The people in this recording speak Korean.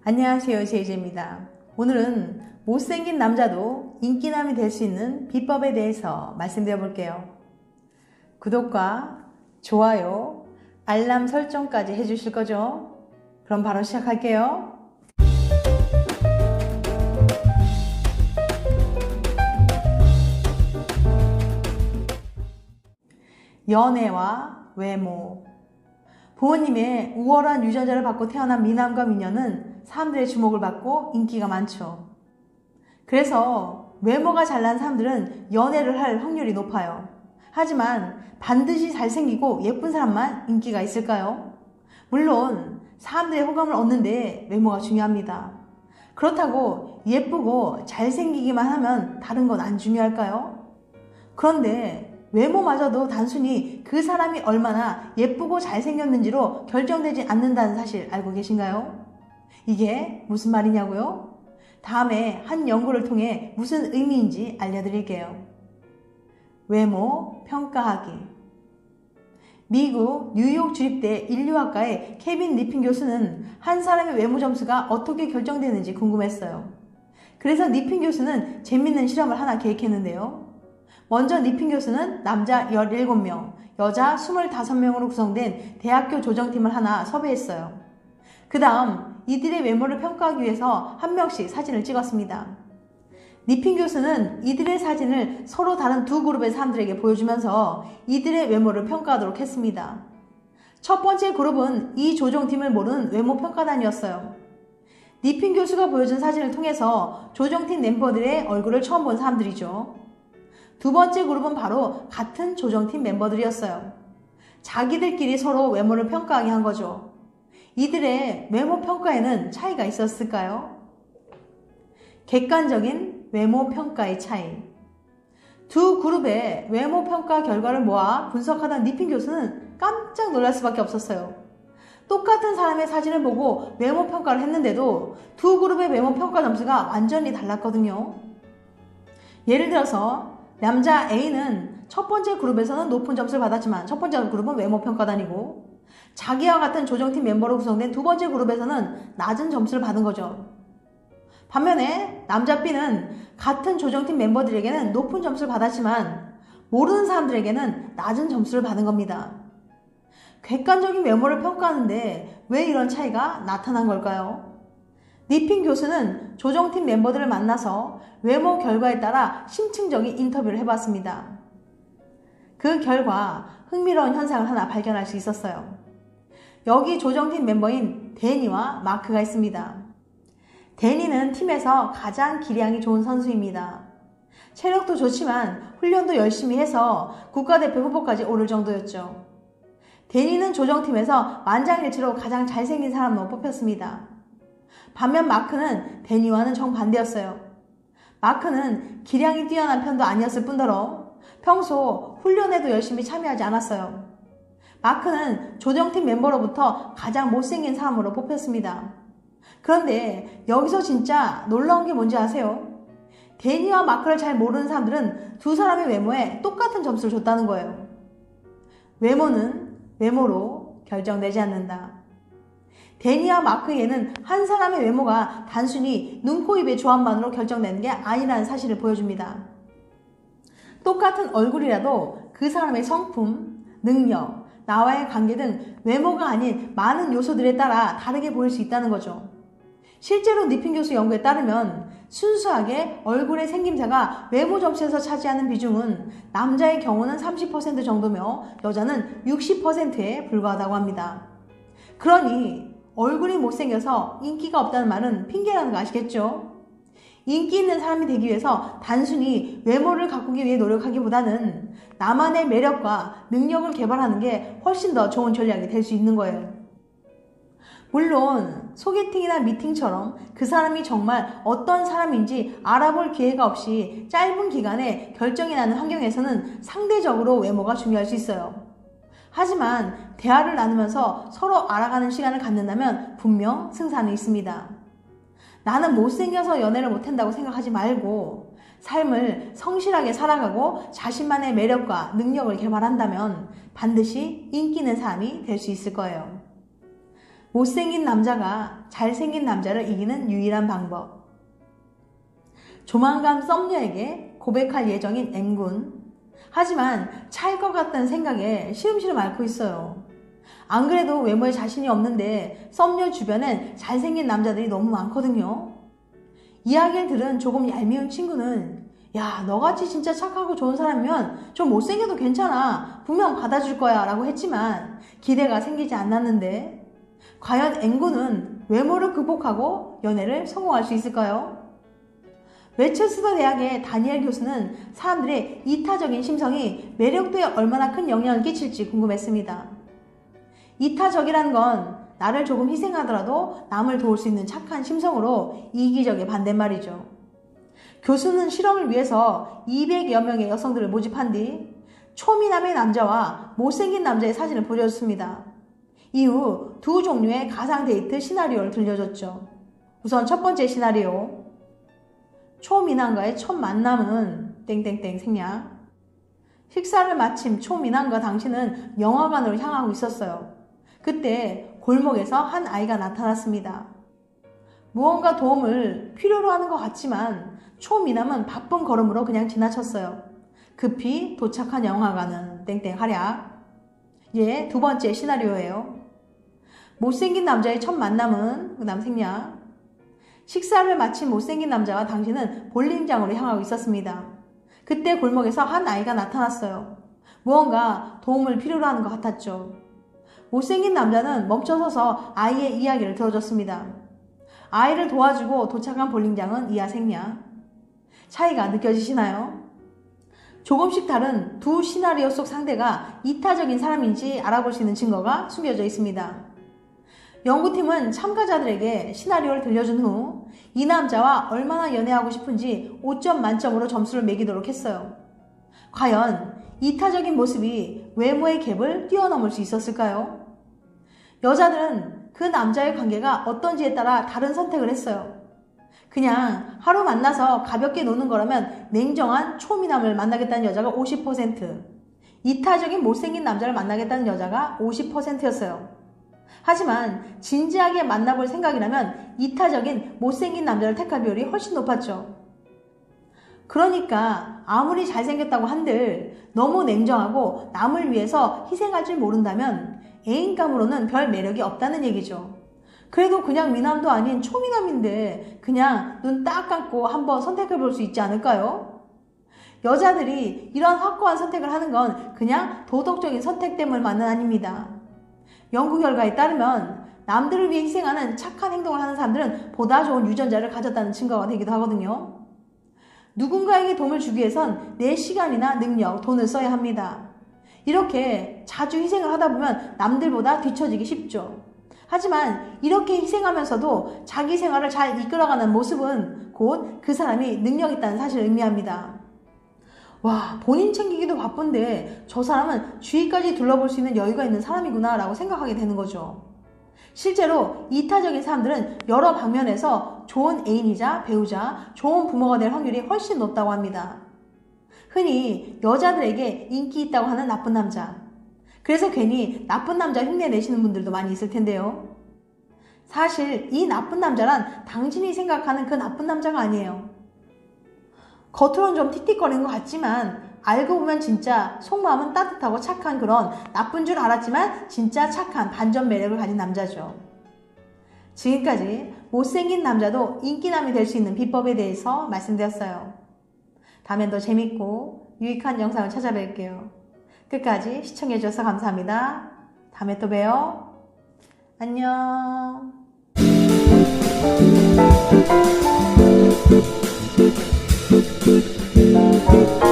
안녕하세요, 제이제입니다. 오늘은 못생긴 남자도 인기남이 될 수 있는 비법에 대해서 말씀드려 볼게요. 구독과 좋아요, 알람 설정까지 해주실 거죠? 그럼 바로 시작할게요. 연애와 외모. 부모님의 우월한 유전자를 받고 태어난 미남과 미녀는 사람들의 주목을 받고 인기가 많죠. 그래서 외모가 잘난 사람들은 연애를 할 확률이 높아요. 하지만 반드시 잘생기고 예쁜 사람만 인기가 있을까요? 물론 사람들의 호감을 얻는데 외모가 중요합니다. 그렇다고 예쁘고 잘생기기만 하면 다른 건 안 중요할까요? 그런데 외모마저도 단순히 그 사람이 얼마나 예쁘고 잘생겼는지로 결정되지 않는다는 사실 알고 계신가요? 이게 무슨 말이냐고요? 다음에 한 연구를 통해 무슨 의미인지 알려드릴게요. 외모 평가하기. 미국 뉴욕 주립대 인류학과의 케빈 니핀 교수는 한 사람의 외모 점수가 어떻게 결정되는지 궁금했어요. 그래서 니핀 교수는 재밌는 실험을 하나 계획했는데요. 먼저 니핀 교수는 남자 17명, 여자 25명으로 구성된 대학교 조정팀을 하나 섭외했어요. 그 다음 이들의 외모를 평가하기 위해서 한 명씩 사진을 찍었습니다. 니핀 교수는 이들의 사진을 서로 다른 두 그룹의 사람들에게 보여주면서 이들의 외모를 평가하도록 했습니다. 첫 번째 그룹은 이 조정팀을 모르는 외모 평가단이었어요. 니핀 교수가 보여준 사진을 통해서 조정팀 멤버들의 얼굴을 처음 본 사람들이죠. 두 번째 그룹은 바로 같은 조정팀 멤버들이었어요. 자기들끼리 서로 외모를 평가하게 한 거죠. 이들의 외모 평가에는 차이가 있었을까요? 객관적인 외모 평가의 차이. 두 그룹의 외모 평가 결과를 모아 분석하던 니핀 교수는 깜짝 놀랄 수밖에 없었어요. 똑같은 사람의 사진을 보고 외모 평가를 했는데도 두 그룹의 외모 평가 점수가 완전히 달랐거든요. 예를 들어서 남자 A는 첫 번째 그룹에서는 높은 점수를 받았지만 첫 번째 그룹은 외모 평가단이고 자기와 같은 조정팀 멤버로 구성된 두 번째 그룹에서는 낮은 점수를 받은 거죠. 반면에 남자 B는 같은 조정팀 멤버들에게는 높은 점수를 받았지만 모르는 사람들에게는 낮은 점수를 받은 겁니다. 객관적인 외모를 평가하는데 왜 이런 차이가 나타난 걸까요? 니핀 교수는 조정팀 멤버들을 만나서 외모 결과에 따라 심층적인 인터뷰를 해봤습니다. 그 결과 흥미로운 현상을 하나 발견할 수 있었어요. 여기 조정팀 멤버인 데니와 마크가 있습니다. 데니는 팀에서 가장 기량이 좋은 선수입니다. 체력도 좋지만 훈련도 열심히 해서 국가대표 후보까지 오를 정도였죠. 데니는 조정팀에서 만장일치로 가장 잘생긴 사람으로 뽑혔습니다. 반면 마크는 데니와는 정반대였어요. 마크는 기량이 뛰어난 편도 아니었을 뿐더러 평소 훈련에도 열심히 참여하지 않았어요. 마크는 조정팀 멤버로부터 가장 못생긴 사람으로 뽑혔습니다. 그런데 여기서 진짜 놀라운 게 뭔지 아세요? 데니와 마크를 잘 모르는 사람들은 두 사람의 외모에 똑같은 점수를 줬다는 거예요. 외모는 외모로 결정되지 않는다. 데니와 마크에게는 한 사람의 외모가 단순히 눈, 코, 입의 조합만으로 결정되는 게 아니라는 사실을 보여줍니다. 똑같은 얼굴이라도 그 사람의 성품, 능력, 나와의 관계 등 외모가 아닌 많은 요소들에 따라 다르게 보일 수 있다는 거죠. 실제로 니핀 교수 연구에 따르면 순수하게 얼굴의 생김새가 외모 점수에서 차지하는 비중은 남자의 경우는 30% 정도며 여자는 60%에 불과하다고 합니다. 그러니 얼굴이 못생겨서 인기가 없다는 말은 핑계라는 거 아시겠죠? 인기 있는 사람이 되기 위해서 단순히 외모를 가꾸기 위해 노력하기보다는 나만의 매력과 능력을 개발하는 게 훨씬 더 좋은 전략이 될 수 있는 거예요. 물론 소개팅이나 미팅처럼 그 사람이 정말 어떤 사람인지 알아볼 기회가 없이 짧은 기간에 결정이 나는 환경에서는 상대적으로 외모가 중요할 수 있어요. 하지만 대화를 나누면서 서로 알아가는 시간을 갖는다면 분명 승산은 있습니다. 나는 못생겨서 연애를 못한다고 생각하지 말고 삶을 성실하게 살아가고 자신만의 매력과 능력을 개발한다면 반드시 인기 있는 사람이 될 수 있을 거예요. 못생긴 남자가 잘생긴 남자를 이기는 유일한 방법. 조만간 썸녀에게 고백할 예정인 N군. 하지만 차일 것 같다는 생각에 시름시름 앓고 있어요. 안 그래도 외모에 자신이 없는데 썸녀 주변엔 잘생긴 남자들이 너무 많거든요. 이야기를 들은 조금 얄미운 친구는 야, 너같이 진짜 착하고 좋은 사람이면 좀 못생겨도 괜찮아. 분명 받아줄 거야 라고 했지만 기대가 생기지 않았는데 과연 N군은 외모를 극복하고 연애를 성공할 수 있을까요? 웨체스터 대학의 다니엘 교수는 사람들의 이타적인 심성이 매력도에 얼마나 큰 영향을 끼칠지 궁금했습니다. 이타적이라는 건 나를 조금 희생하더라도 남을 도울 수 있는 착한 심성으로 이기적의 반대말이죠. 교수는 실험을 위해서 200여 명의 여성들을 모집한 뒤 초미남의 남자와 못생긴 남자의 사진을 보여줬습니다. 이후 두 종류의 가상 데이트 시나리오를 들려줬죠. 우선 첫 번째 시나리오. 초미남과의 첫 만남은 땡땡땡 생략. 식사를 마침 초미남과 당신은 영화관으로 향하고 있었어요. 그때 골목에서 한 아이가 나타났습니다. 무언가 도움을 필요로 하는 것 같지만 초미남은 바쁜 걸음으로 그냥 지나쳤어요. 급히 도착한 영화관은 땡땡 활약. 예, 두 번째 시나리오예요. 못생긴 남자의 첫 만남은 그다음 생략. 식사를 마친 못생긴 남자와 당신은 볼링장으로 향하고 있었습니다. 그때 골목에서 한 아이가 나타났어요. 무언가 도움을 필요로 하는 것 같았죠. 못생긴 남자는 멈춰서서 아이의 이야기를 들어줬습니다. 아이를 도와주고 도착한 볼링장은 이하 생략. 차이가 느껴지시나요? 조금씩 다른 두 시나리오 속 상대가 이타적인 사람인지 알아볼 수 있는 증거가 숨겨져 있습니다. 연구팀은 참가자들에게 시나리오를 들려준 후 이 남자와 얼마나 연애하고 싶은지 5점 만점으로 점수를 매기도록 했어요. 과연 이타적인 모습이 외모의 갭을 뛰어넘을 수 있었을까요? 여자들은 그 남자의 관계가 어떤지에 따라 다른 선택을 했어요. 그냥 하루 만나서 가볍게 노는 거라면 냉정한 초미남을 만나겠다는 여자가 50%, 이타적인 못생긴 남자를 만나겠다는 여자가 50%였어요. 하지만 진지하게 만나볼 생각이라면 이타적인 못생긴 남자를 택할 비율이 훨씬 높았죠. 그러니까 아무리 잘생겼다고 한들 너무 냉정하고 남을 위해서 희생할 줄 모른다면 애인감으로는 별 매력이 없다는 얘기죠. 그래도 그냥 미남도 아닌 초미남인데 그냥 눈 딱 감고 한번 선택해 볼 수 있지 않을까요? 여자들이 이런 확고한 선택을 하는 건 그냥 도덕적인 선택 때문만은 아닙니다. 연구 결과에 따르면 남들을 위해 희생하는 착한 행동을 하는 사람들은 보다 좋은 유전자를 가졌다는 증거가 되기도 하거든요. 누군가에게 도움을 주기 위해선 내 시간이나 능력, 돈을 써야 합니다. 이렇게 자주 희생을 하다 보면 남들보다 뒤처지기 쉽죠. 하지만 이렇게 희생하면서도 자기 생활을 잘 이끌어가는 모습은 곧 그 사람이 능력 있다는 사실을 의미합니다. 와, 본인 챙기기도 바쁜데 저 사람은 주위까지 둘러볼 수 있는 여유가 있는 사람이구나 라고 생각하게 되는 거죠. 실제로 이타적인 사람들은 여러 방면에서 좋은 애인이자 배우자, 좋은 부모가 될 확률이 훨씬 높다고 합니다. 흔히 여자들에게 인기 있다고 하는 나쁜 남자. 그래서 괜히 나쁜 남자 흉내 내시는 분들도 많이 있을 텐데요. 사실 이 나쁜 남자란 당신이 생각하는 그 나쁜 남자가 아니에요. 겉으로는 좀 틱틱거리는 것 같지만 알고 보면 진짜 속마음은 따뜻하고 착한 그런 나쁜 줄 알았지만 진짜 착한 반전 매력을 가진 남자죠. 지금까지 못생긴 남자도 인기남이 될 수 있는 비법에 대해서 말씀드렸어요. 다음엔 더 재밌고 유익한 영상을 찾아뵐게요. 끝까지 시청해주셔서 감사합니다. 다음에 또 봬요. 안녕. Thank you.